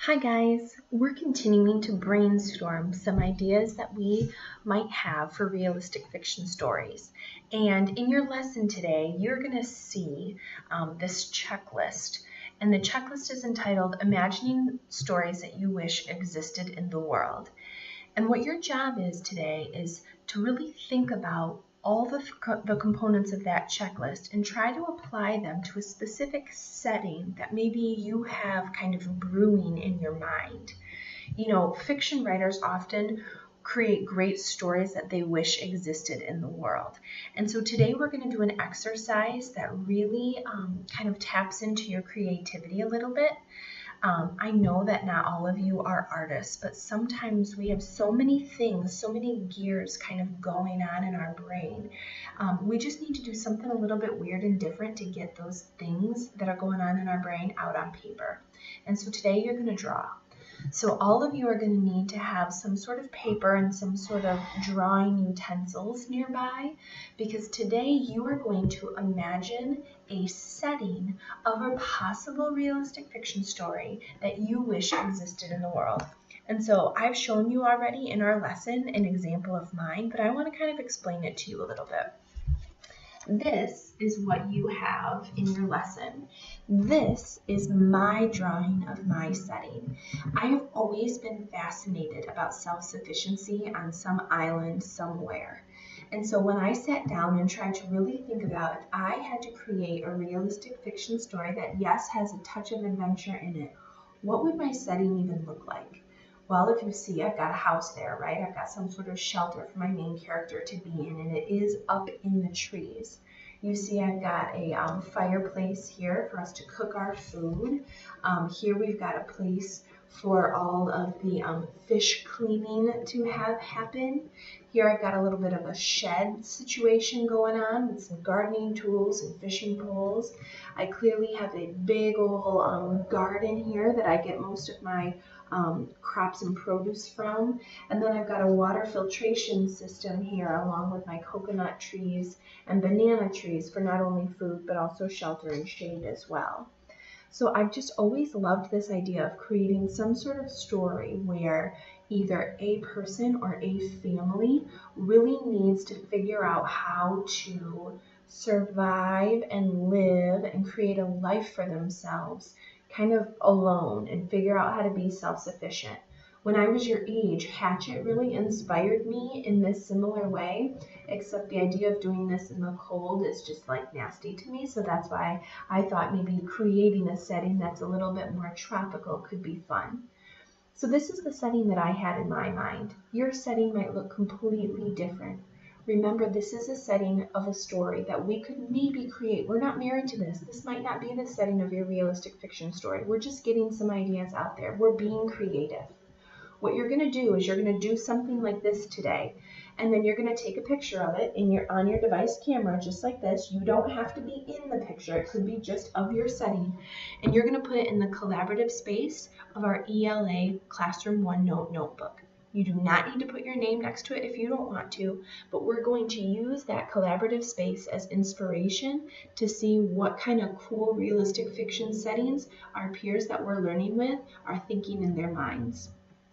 Hi guys, we're continuing to brainstorm some ideas that we might have for realistic fiction stories. And in your lesson today, you're going to see this checklist. And the checklist is entitled Imagining Stories That You Wish Existed in the World. And what your job is today is to really think about all the components of that checklist and try to apply them to a specific setting that maybe you have kind of brewing in your mind. You know, fiction writers often create great stories that they wish existed in the world. And so today we're going to do an exercise that really kind of taps into your creativity a little bit. I know that not all of you are artists, but sometimes we have so many things, so many gears kind of going on in our brain. We just need to do something a little bit weird and different to get those things that are going on in our brain out on paper. And so today you're going to draw. So all of you are going to need to have some sort of paper and some sort of drawing utensils nearby, because today you are going to imagine a setting of a possible realistic fiction story that you wish existed in the world. And so I've shown you already in our lesson an example of mine, but I want to kind of explain it to you a little bit. This is what you have in your lesson. This is my drawing of my setting. I have always been fascinated about self-sufficiency on some island somewhere. And so when I sat down and tried to really think about if I had to create a realistic fiction story that, yes, has a touch of adventure in it, what would my setting even look like? Well, if you see, I've got a house there, right? I've got some sort of shelter for my main character to be in, and it is up in the trees. You see, I've got a fireplace here for us to cook our food. Here we've got a place for all of the fish cleaning to have happen. Here I've got a little bit of a shed situation going on with some gardening tools and fishing poles. I clearly have a big old garden here that I get most of my crops and produce from. And then I've got a water filtration system here along with my coconut trees and banana trees for not only food but also shelter and shade as well. So I've just always loved this idea of creating some sort of story where either a person or a family really needs to figure out how to survive and live and create a life for themselves kind of alone and figure out how to be self-sufficient. When I was your age, Hatchet really inspired me in this similar way, except the idea of doing this in the cold is just like nasty to me. So that's why I thought maybe creating a setting that's a little bit more tropical could be fun. So this is the setting that I had in my mind. Your setting might look completely different. Remember, this is a setting of a story that we could maybe create. We're not married to this. This might not be the setting of your realistic fiction story. We're just getting some ideas out there. We're being creative. What you're going to do is you're going to do something like this today, and then you're going to take a picture of it on your device camera, just like this. You don't have to be in the picture. It could be just of your setting, and you're going to put it in the collaborative space of our ELA Classroom OneNote notebook. You do not need to put your name next to it if you don't want to, but we're going to use that collaborative space as inspiration to see what kind of cool realistic fiction settings our peers that we're learning with are thinking in their minds.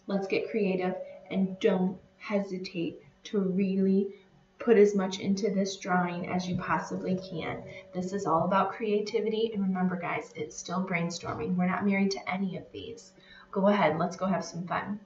Let's get creative and don't hesitate to really put as much into this drawing as you possibly can. This is all about creativity, and remember guys, it's still brainstorming. We're not married to any of these. Go ahead, let's go have some fun.